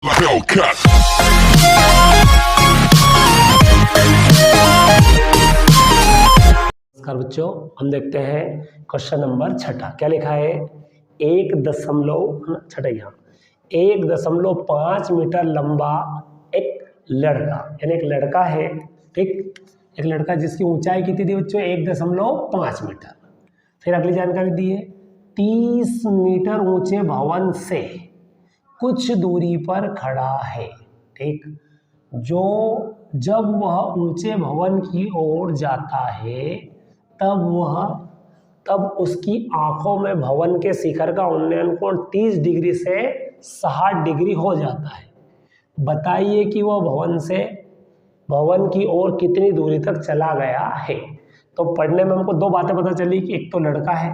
Hellcat. नमस्कार बच्चों, हम देखते हैं क्वेश्चन नंबर 6। क्या लिखा है? 1.5 मीटर लंबा एक लड़का, यानी एक लड़का है, ठीक, एक लड़का जिसकी ऊंचाई कितनी थी बच्चों? 1.5 मीटर। फिर अगली जानकारी दी है 30 मीटर ऊंचे भवन से कुछ दूरी पर खड़ा है, ठीक। जब वह ऊंचे भवन की ओर जाता है तब उसकी आंखों में भवन के शिखर का उन्नयन कोण 30 डिग्री से 60 डिग्री हो जाता है। बताइए कि वह भवन की ओर कितनी दूरी तक चला गया है। तो पढ़ने में हमको दो बातें पता चली कि एक तो लड़का है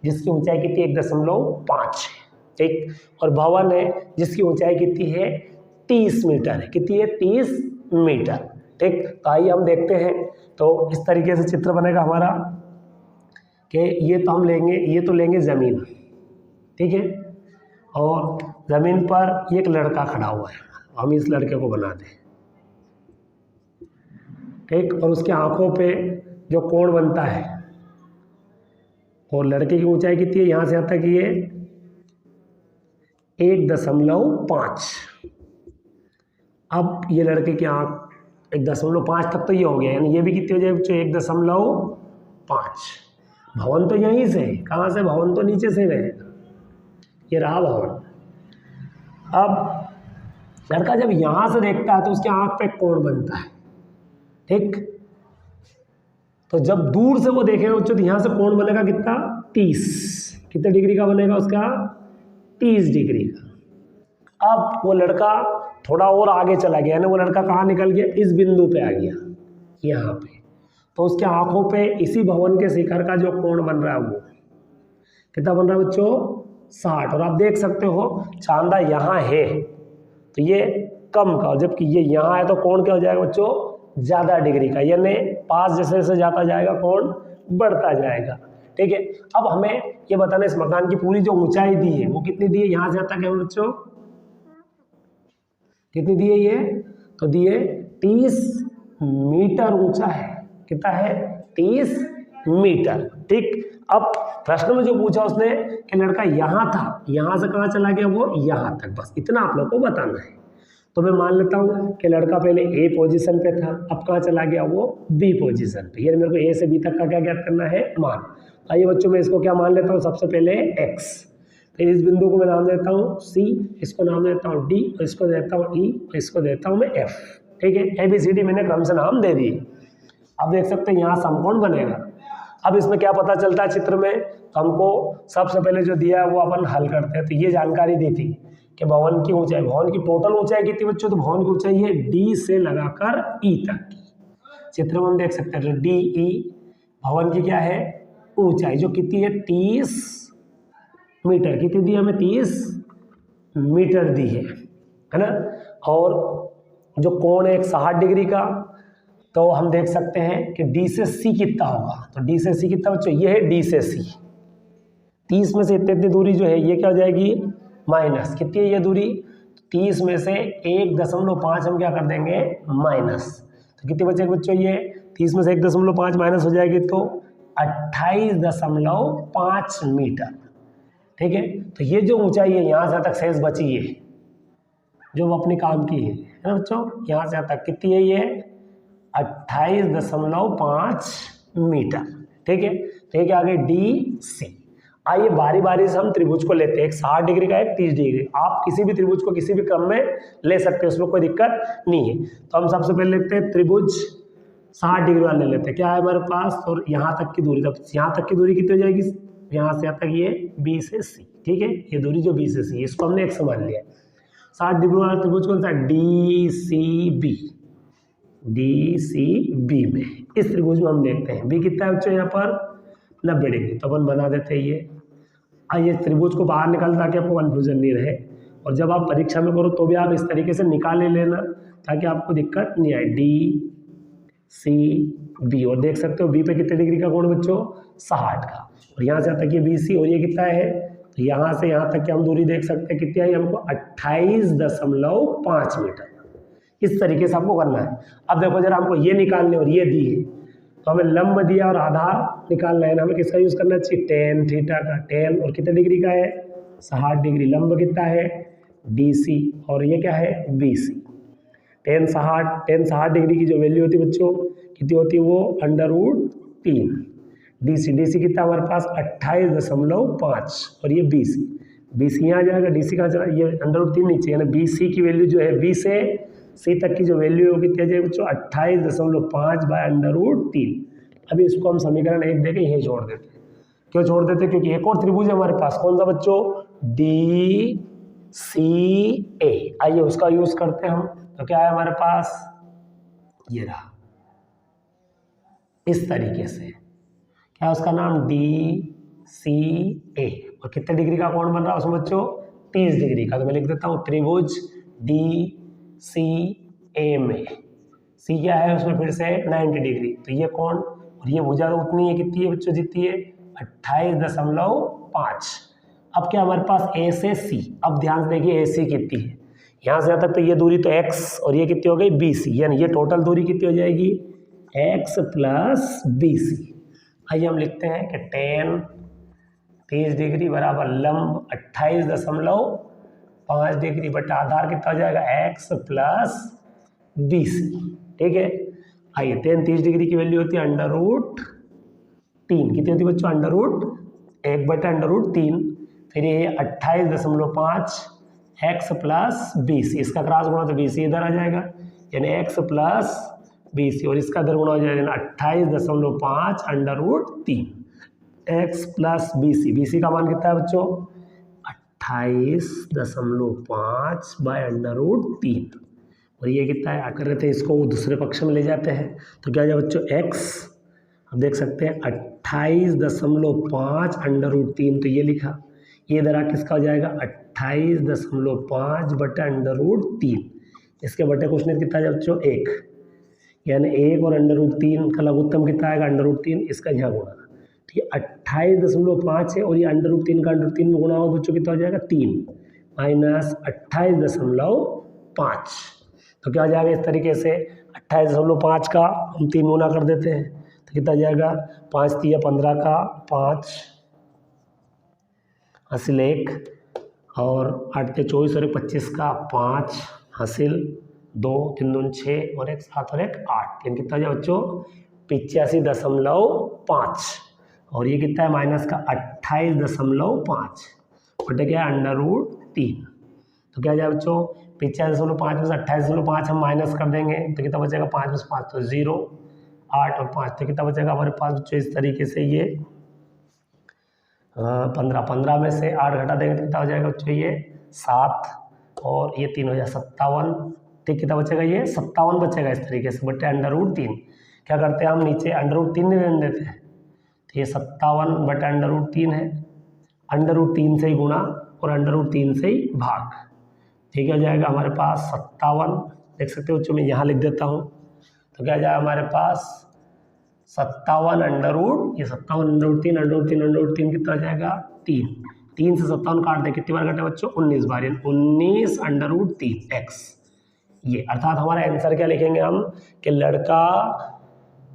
जिसकी ऊंचाई कितनी 1.5 है, ठीक, और भवन है जिसकी ऊंचाई कितनी है 30 मीटर है। कितनी है? 30 मीटर, ठीक। तो आइए हम देखते हैं। तो इस तरीके से चित्र बनेगा हमारा कि ये तो लेंगे ज़मीन, ठीक है, और ज़मीन पर एक लड़का खड़ा हुआ है, हम इस लड़के को बना दें, ठीक, और उसके आंखों पे जो कोण बनता है, और लड़के की ऊंचाई कितनी है? यहाँ से यहाँ तक ये 1.5। अब ये लड़के की आंख 1.5 तक तो ये हो गया, यानी ये भी कितनी हो जाएगी बच्चों? 1.5। भवन तो यहीं से, कहाँ से? भवन तो नीचे से गए, ये रहा भवन। अब लड़का जब यहाँ से देखता है तो उसके आंख पे कोण बनता है, ठीक। तो जब दूर से वो देखेगा बच्चों तो यहाँ से कोण बनेगा कितना? 30। कितने डिग्री का बनेगा उसका? 30 डिग्री का। अब वो लड़का थोड़ा और आगे चला गया, यानी वो लड़का कहाँ निकल गया? इस बिंदु पे आ गया, यहाँ पे। तो उसके आंखों पे इसी भवन के शिखर का जो कोण बन रहा है वो कितना बन रहा है बच्चों? 60। और आप देख सकते हो चांदा यहाँ है तो ये कम का, जबकि ये यहाँ है तो कोण क्या हो जाएगा बच्चों? ज़्यादा डिग्री का, यानी पास जैसे जैसे जाता जाएगा कोण बढ़ता जाएगा, ठीक है। अब हमें ये बताना इस मकान की पूरी जो ऊंचाई दी है वो कितनी दी है? यहाँ से तक है बच्चों, कितनी दी है ये? तो दी है 30 मीटर ऊंचा है। कितना है? 30 मीटर, ठीक। अब प्रश्न में जो पूछा उसने कि लड़का यहाँ था, यहाँ से कहाँ चला गया? वो यहाँ तक, बस इतना आप लोग को बताना है। तो मैं मान लेता हूँ कि लड़का पहले ए पोजीशन पे था, अब कहाँ चला गया? वो बी पोजीशन पे, यानी मेरे को ए से बी तक का क्या ज्ञात करना है? मान। आइए बच्चों, मैं इसको क्या मान लेता हूँ? सबसे पहले एक्स, फिर इस बिंदु को मैं नाम देता हूँ सी, इसको नाम देता हूँ डी, और इसको देता हूँ ई, और इसको देता हूँ मैं एफ, ठीक है। ए बी सी डी मैंने क्रम से नाम दे दिए। अब देख सकते हैं यहाँ समकोण बनेगा। अब इसमें क्या पता चलता है चित्र में? तो हमको सबसे पहले जो दिया है वो अपन हल करते हैं। तो ये जानकारी दी थी कि भवन की ऊंचाई, भवन की टोटल ऊंचाई कितनी बच्चों? तो भवन की ऊंचाई है डी से लगाकर ई तक की। चित्र में हम देख सकते हैं डी ई भवन की क्या है? ऊंचाई, जो कितनी है? 30 मीटर। कितनी दी हमें? 30 मीटर दी है ना। और जो कोण है एक 60 डिग्री का, तो हम देख सकते हैं कि डी से सी कितना होगा। तो डी से सी कितना बच्चों? ये है डी से सी। 30 में से इतनी दूरी जो है ये क्या हो जाएगी? माइनस। कितनी है ये दूरी? 30 में से 1.5 हम क्या कर देंगे? माइनस। तो कितने बचेंगे बच्चों? ये 30 में से 1.5 माइनस हो जाएगी तो 28.5 मीटर, ठीक है। तो ये जो ऊंचाई है यहाँ से तक शेष बची है जो वो अपने काम की है ना बच्चों। यहाँ से तक कितनी है? ये 28.5 मीटर, ठीक है। तो ये क्या आ गई? D C. आइए बारी बारी से हम त्रिभुज को लेते हैं। एक 60 डिग्री का, एक 30 डिग्री। आप किसी भी त्रिभुज को किसी भी क्रम में ले सकते हैं, उसमें कोई दिक्कत नहीं है। तो हम सबसे पहले लेते हैं त्रिभुज 60 डिग्री वाले लेते हैं। क्या है हमारे पास? और यहाँ तक की दूरी, तब यहाँ तक की दूरी कितनी हो जाएगी? यहाँ से यहाँ तक ये बी से सी, ठीक है। ये दूरी जो बी से सी, इसको हमने एक मान लिया। 60 डिग्री वाला त्रिभुज कौन सा? D C B. D C B में इस त्रिभुज में हम देखते हैं बी कितना है बच्चों? यहाँ पर 90 डिग्री। तो अपन बना देते हैं ये। आइए त्रिभुज को बाहर निकाल ताकि आपको कन्फ्यूजन नहीं रहे, और जब आप परीक्षा में करो तो भी आप इस तरीके से निकाल ले लेना ताकि आपको दिक्कत नहीं आए। डी सी बी, और देख सकते हो बी पे कितने डिग्री का कोण बच्चों? 60 का। और यहाँ से आता है बी सी, और ये कितना है? तो यहाँ से यहाँ तक की हम दूरी देख सकते हैं कितनी आई हमको 28.5 मीटर। इस तरीके से आपको करना है। अब देखो जरा हमको ये निकालने और ये दिए तो हमें लंब दिया और आधार निकालना है। हमें किसका यूज करना चाहिए, टेन थीटा का। टेन और कितने डिग्री का है, 60 डिग्री। लंब कितना है, DC, और ये क्या है, BC। टेन 60 डिग्री की जो वैल्यू होती है बच्चों कितनी होती है, वो √3। DC कितना हमारे पास 28.5 और ये BC यहाँ जाएगा, DC कहाँ चला, ये √3 नीचे, यानी BC की वैल्यू जो है B से C तक की जो वैल्यू है वो कितनी आ जाएगी बच्चों, 28.5/√3। अभी इसको हम समीकरण 1 देके यही छोड़ देते हैं। क्यों छोड़ देते हैं, क्योंकि एक और त्रिभुज है हमारे पास, कौन सा बच्चों, DCA। आइए उसका यूज करते हैं हम। तो क्या है हमारे पास, ये रहा इस तरीके से, क्या उसका नाम, DCA। और कितने डिग्री का कोण बन रहा है उसमें बच्चों, 30 डिग्री का। तो मैं लिख देता हूँ त्रिभुज DCA में C क्या है उसमें फिर से 90 डिग्री। तो ये कोण और ये भुजा तो उतनी है, कितनी है बच्चों, जितनी है 28.5। अब क्या हमारे पास A से C, अब ध्यान से देखिए AC कितनी है, यहाँ से यहाँ तक तो ये दूरी तो x और ये कितनी हो गई BC, यानी ये टोटल दूरी कितनी हो जाएगी, x + BC। आइए हम लिखते हैं कि tan 30 डिग्री बराबर लंब 28.5 डिग्री बटा आधार कितना हो जाएगा, x + BC। ठीक है, आइए tan 30 डिग्री की वैल्यू होती है √3। कितनी होती है बच्चों, √1/√3। फिर ये 28.5 x + BC, इसका क्रॉस गुणा तो BC इधर आ जाएगा, यानी x + BC, और इसका इधर गुणा हो जाएगा 28.5 √3 x + BC। BC का मान कितना है बच्चों, 28.5/√3, और ये कितना है, कर रहे थे इसको दूसरे पक्ष में ले जाते हैं तो क्या जाए बच्चों, x, अब देख सकते हैं 28.5 √3, तो ये लिखा, ये इधर किसका हो जाएगा 28.5/√3। इसके बटे कुछ नहीं कितना है बच्चों, 1, यानी 1 और √3 का लघुत्तम कितना आएगा, √3, इसका यहाँ गुणा। ठीक है, 28.5 है और ये √3 का √3 में गुणा होगा बच्चों कितना हो जाएगा, 3 - 28.5। तो क्या हो जाएगा इस तरीके से, 28.5 का हम 3 गुना कर देते हैं तो कितना जाएगा, 5 × 3 = 15 का 5 हासिल 1, और 8 × 24 और 1 25 का 5 हासिल 2, 3 दूनी 6 और 1 7 और 1 8, यानी कितना हो जाए बच्चों 85.5, और ये कितना है माइनस का 28.5 बटे क्या है √3। तो क्या जाए बच्चों 85.5 में से 28.5 हम माइनस कर देंगे तो कितना बचेगा, 5 में से 5 तो 0, 8 और 5 तो कितना बचेगा हमारे पास बच्चों, इस तरीके से ये 15 में से 8 घटा देंगे तो कितना हो जाएगा बच्चों, ये 7, और ये 3 हो जाए 57, ठीक कितना बचेगा, ये 57 बचेगा इस तरीके से बटे √3। क्या करते हैं हम नीचे √3 नहीं रहने देते हैं, तो ये 57 बटे √3 है, √3 से ही गुणा और √3 से ही भाग। ठीक हो जाएगा हमारे पास 57, देख सकते हो बच्चों, मैं यहाँ लिख देता हूँ। तो क्या जाएगा हमारे पास 57 ये 57 √3 कितना आ जाएगा, 3 से 57 काट दे, कितनी बार कटे बच्चों, 19 बार, 19 √3 x। ये अर्थात हमारा आंसर क्या लिखेंगे हम, कि लड़का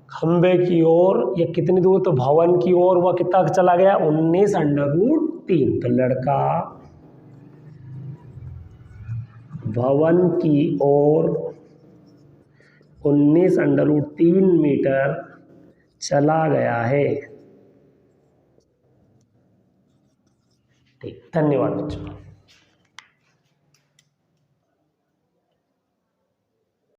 खंबे की ओर, ये कितनी दूर, तो भवन की ओर वह कितना चला गया, 19 √3। तो लड़का भवन की ओर 19 √3 मीटर चला गया है। ठीक, धन्यवाद बच्चों।